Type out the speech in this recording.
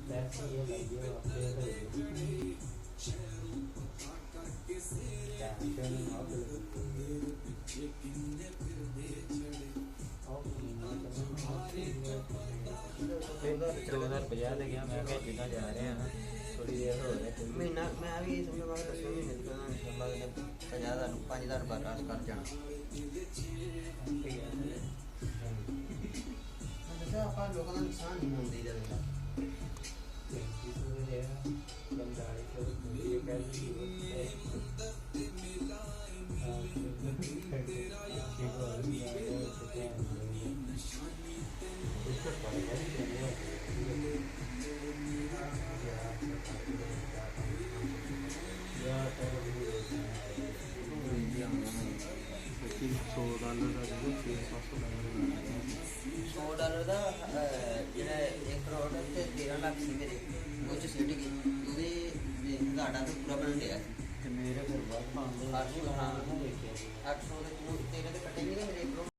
पैसे ये लगे आपके ₹2050 ਦੇ ਗਿਆ ਮੈਂ ਕਿਹਾ ਜਿੱਦਾਂ ਜਾ ਰਹੇ ਹਾਂ थोड़ी देर हो रही महीना मैं भी समझो मैं 10 महीने निकलना ने 50,000 50,000 रात कर जाना अच्छा आप लोगों का नुकसान नहीं होने देगा बंदाई को ये $100 ਦਾ ਜਿਹੜਾ 1 ਕਰੋੜ ਤੇ 13 ਲੱਖ ਸੀ ਮੇਰੇ ਉਹ ਚ ਸਿੱਟ ਗਈ ਉਹਦੇ ਘਾਟਾ ਤਾਂ ਪੂਰਾ ਬਣ ਗਿਆ ਤੇ ਮੇਰੇ ਫਿਰ ਬਾਅਦ 800 ਦੇ ਤੇਰੇ ਤੇ ਕੱਟੇਂਗੇ ਮੇਰੇ 1 ਕਰੋੜ